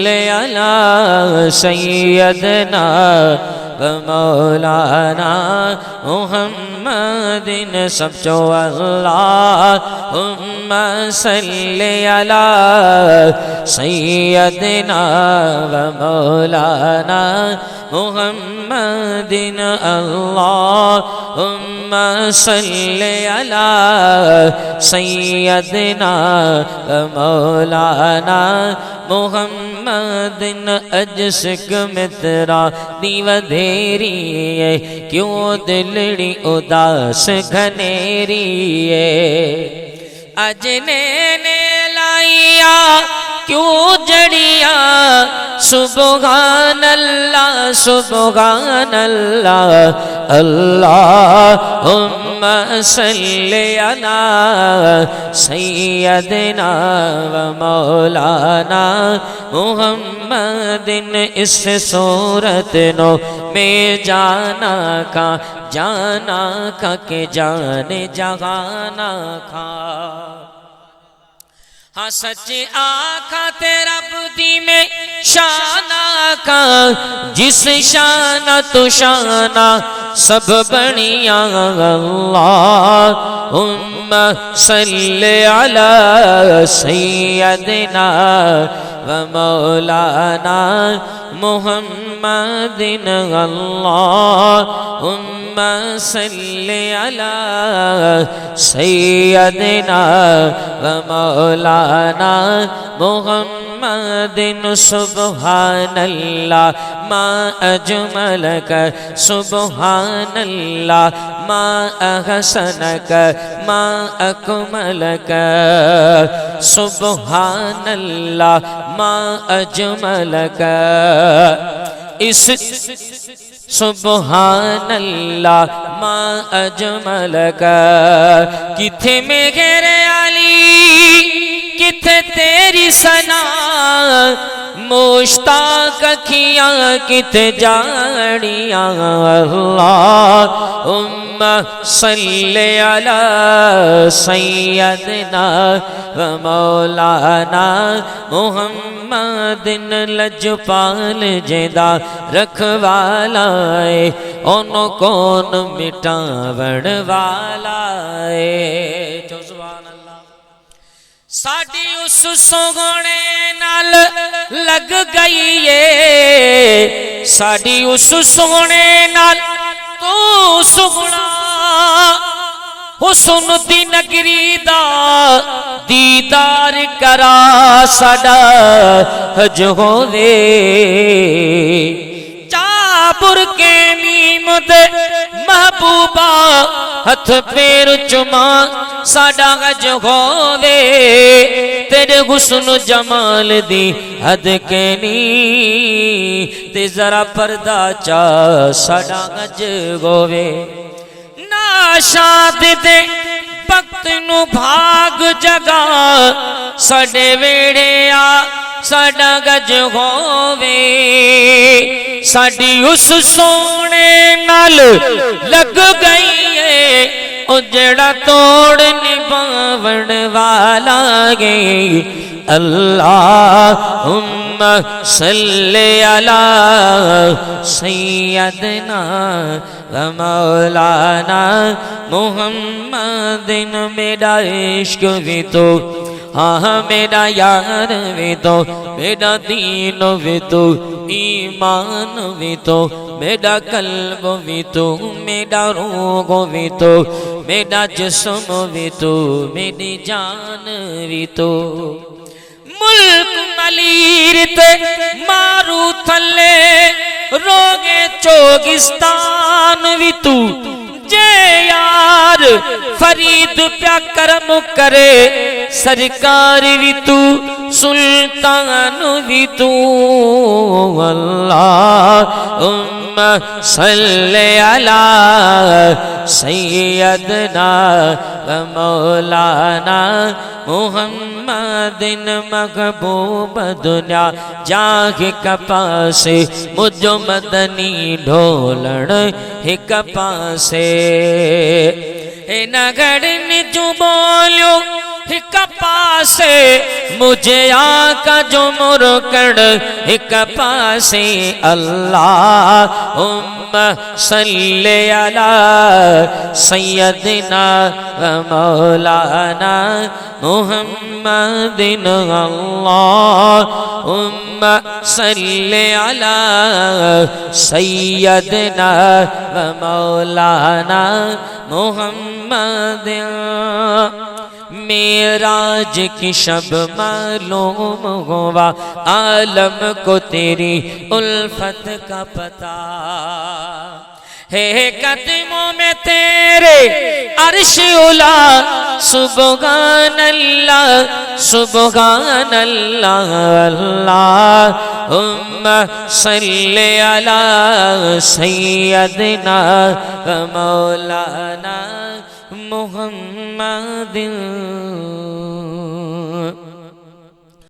सल्ले अला सैयदना व मौलाना मुहम्मदिन सबचो अल्लाहुम्मा सल्ले अला सैयदना व मौलाना मुहम्मदिन अल्लाहुम्मा सल्ले अला सैयदना व मौलाना मुहम्मदिन। अजसक मित्रा दीवधेरी है क्यों दिलड़ी उदास घनेरी है। अजने ने लाइया क्यों जड़िया सुबहान अल्लाह सुबहान अल्लाह। अल्लाहुम्मा सल्ले अला सैयदना व मौलाना मुहम्मदिन। इस सूरत नो में जाना का के जाने जहाना खा। हाँ सच्ची आखा तेरा बुद्धि में शाना का जिस शाना तो शाना सब बनिया। अल्लाहुम्मा सल्ले अला सैयदना व मौलाना मुहम्मदिन। अल्लाहुम्मा सल्ले अला सैयदना व मौलाना मुहम्मदिन। सुबहानल्लाह मा अजमलक सुबहानल्लाह मा अहसनक मा अकमलक सुबहानल्लाह मा अजमलक। इस सुबहानल्लाह मा अजमलक। किथे मेरे अली किथे तेरी सना मुश्ताक अखियां किथे जानिया। अल्लाहुम्मा सल्ले अला सैयदना व मौलाना मुहम्मदिन। लजपाल जेदा रखवाला है ओनो कौन मिटावण वाला है। साडी उस सोहणे नाल लग गई है साडी उस सोहणे नाल तू सुगना हुस्न दी नगरी दा दीदार करा साडा हज होवे। चापुर के मीम दे महबूबा हथ पैर चुमा साडा हज होवे। तेरे हुस्न जमाल दी हद के नी ते जरा पर्दा चा साडा हज होवे। नाशाद दे भक्त नु भाग जगा साडे वेड़े आ साडा गज होवे। साडी उस सोने नाल लग गई है ओ जेड़ा तोड़ निभावण वाला गे। अल्लाहुम्मा सल्ले अला सैयदना व मौलाना मुहम्मदिन। मेरा इश्क भी तो हाँ मेरा यार भी तो मेरा दीन भी तो ईमान भी तो मेरा कल्ब भी तो मेरा रूह भी तो मेरा जिस्म भी तो मेरी जान भी तो। मुल्क मलीर ते मारू थले रोगे चोगिस्तान भी तू जे यार फरीद प्या करम करे सरकार भी तू सुल्तान भी तू। अल्लाहुम्मा सल्ले अला सैयदना व मौलाना मुहम्मदिन। महबूब दुनिया जाग कपासे मुझो मदनी ढोलण हिक पासे। नगड़ निजु बोलियो हिक पासे मुझे आका जो मुरकड़ हिक पासे अल्लाहुम्मा सल्ली अला सय्यदिना व मौलाना मुहम्मदिन अल्लाहुम्मा सल्ली अला सय्यदिना व मौलाना मुहम्मदिन। मेराज की शब मालूम हुआ आलम को तेरी उल्फत का पता है, कदमों में तेरे अर्श उला सुबहान अल्लाह सुबहान अल्लाह। अल्लाहुम्मा सल्ली अला सय्यदिना व मौलाना मुहम्मदिन।